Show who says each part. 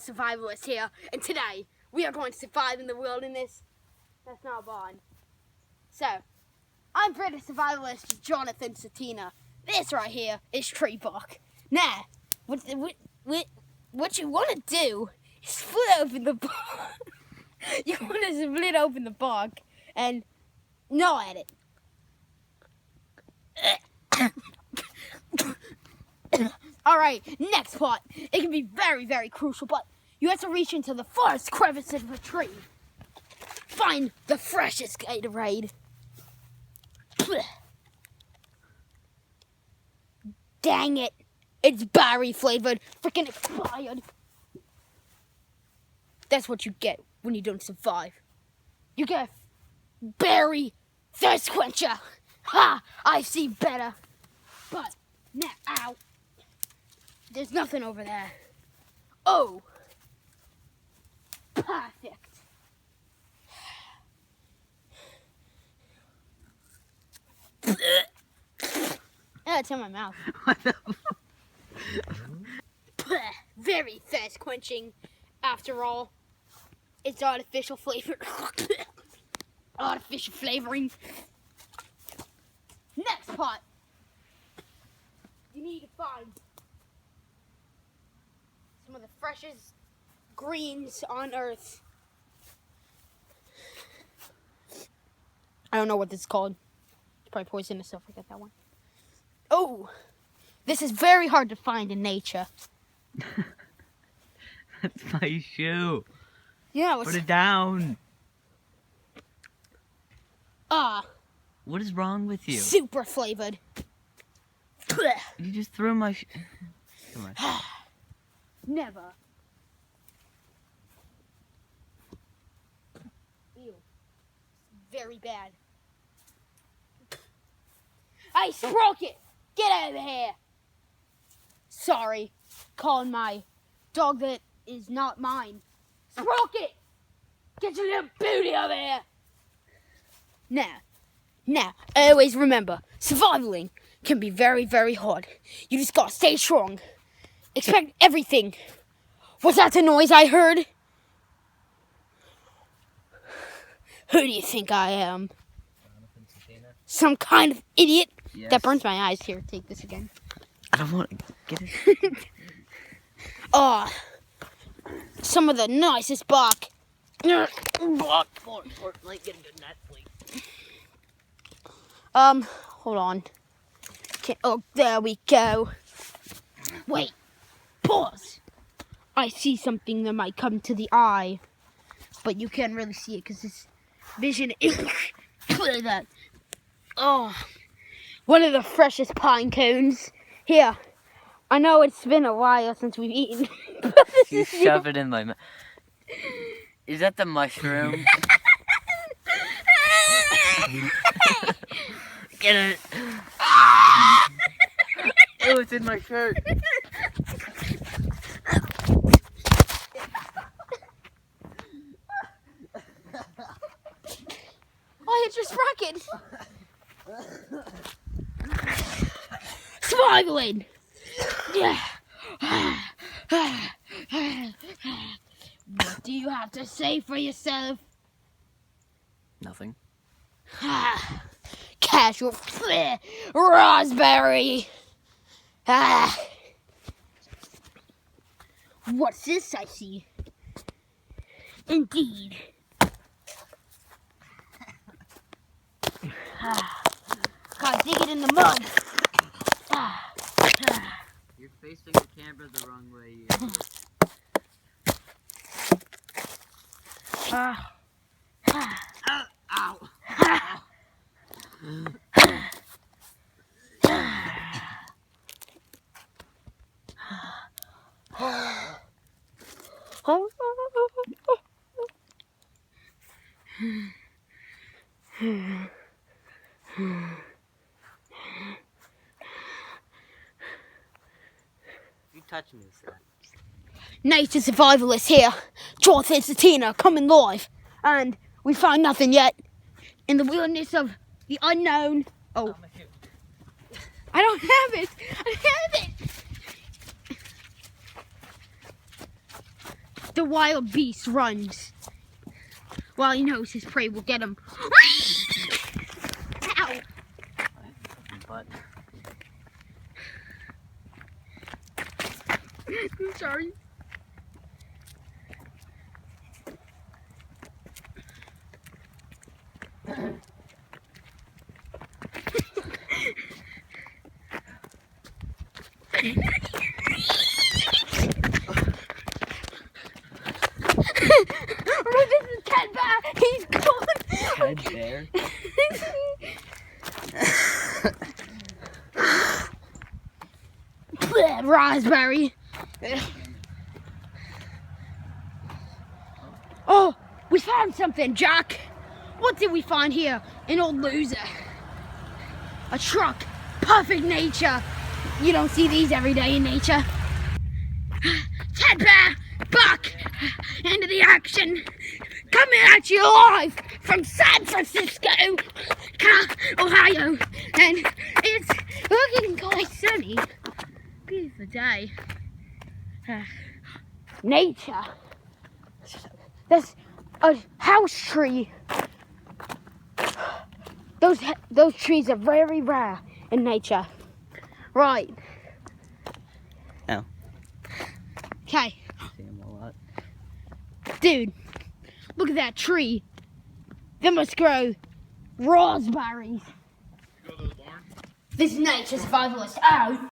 Speaker 1: Survivalist here, and today we are going to survive in the wilderness. That's not a bond. So, I'm British Survivalist Jonathan Satina. This right here is tree bark. Now, what you want to do is split open the bark. You want to split open the bark and gnaw at it. Alright, next part. It can be very, very crucial, but you have to reach into the farthest crevice of a tree. Find the freshest Gatorade. Dang it. It's berry flavored. Freaking expired. That's what you get when you don't survive. You get berry thirst quencher. Ha! I see better. But now, ow. There's nothing over there. Oh. Perfect. It's in my mouth.
Speaker 2: What the
Speaker 1: Very thirst quenching. After all, it's artificial flavor. Artificial flavoring. Next part. You need to find some of the freshest greens on earth. I don't know what this is called. It's probably poisonous, so forget that one. Oh, this is very hard to find in nature.
Speaker 2: That's my shoe.
Speaker 1: Yeah,
Speaker 2: Put it down.
Speaker 1: What
Speaker 2: is wrong with you?
Speaker 1: Super flavored.
Speaker 2: You just threw my Come on.
Speaker 1: Never. Ew. Very bad. I broke it! Get out of here! Sorry. Calling my dog that is not mine. Broke it! Get your little booty over here! Now, always remember, surviving can be very, very hard. You just gotta stay strong. Expect everything. Was that the noise I heard? Who do you think I am? Some kind of idiot?
Speaker 2: Yes.
Speaker 1: That burns my eyes. Here, take this again.
Speaker 2: I don't want to get it.
Speaker 1: Some of the nicest bark.
Speaker 2: Like get a good night's sleep.
Speaker 1: Hold on. Oh, there we go. Wait. Pause. I see something that might come to the eye, but you can't really see it because this vision is that. Oh, one of the freshest pine cones. Here, I know it's been a while since we've eaten.
Speaker 2: You shove it in my mouth. Is that the mushroom? Get it. Oh, it's in my shirt.
Speaker 1: I hit your sprocket. Smuggling. Yeah. What do you have to say for yourself?
Speaker 2: Nothing.
Speaker 1: Casual raspberry. What's this I see? Indeed. Gotta dig it in the mud.
Speaker 2: You're facing the camera the wrong way. Ow. You touch me, son.
Speaker 1: Nature Survivalist here. Jonathan Satina coming live. And we found nothing yet. In the wilderness of the unknown. Oh. I don't have it. I have it. the wild beast runs. While he knows his prey will get him. Ow!
Speaker 2: But
Speaker 1: I'm sorry. This is Ted Bear. He's gone.
Speaker 2: Ted Bear.
Speaker 1: Raspberry. Oh, we found something, Jack. What did we find here? An old loser. A truck. Perfect nature. You don't see these every day in nature. Ted Bear, back into the action. Coming at you live from San Francisco, Ohio. And it's looking quite sunny. Beautiful day. Nature. There's a house tree. Those trees are very rare in nature. Right.
Speaker 2: Oh.
Speaker 1: Okay.
Speaker 2: See him a lot.
Speaker 1: Dude, look at that tree. They must grow raspberries.
Speaker 3: Go to the barn.
Speaker 1: This is Nature Survivalist. Ow.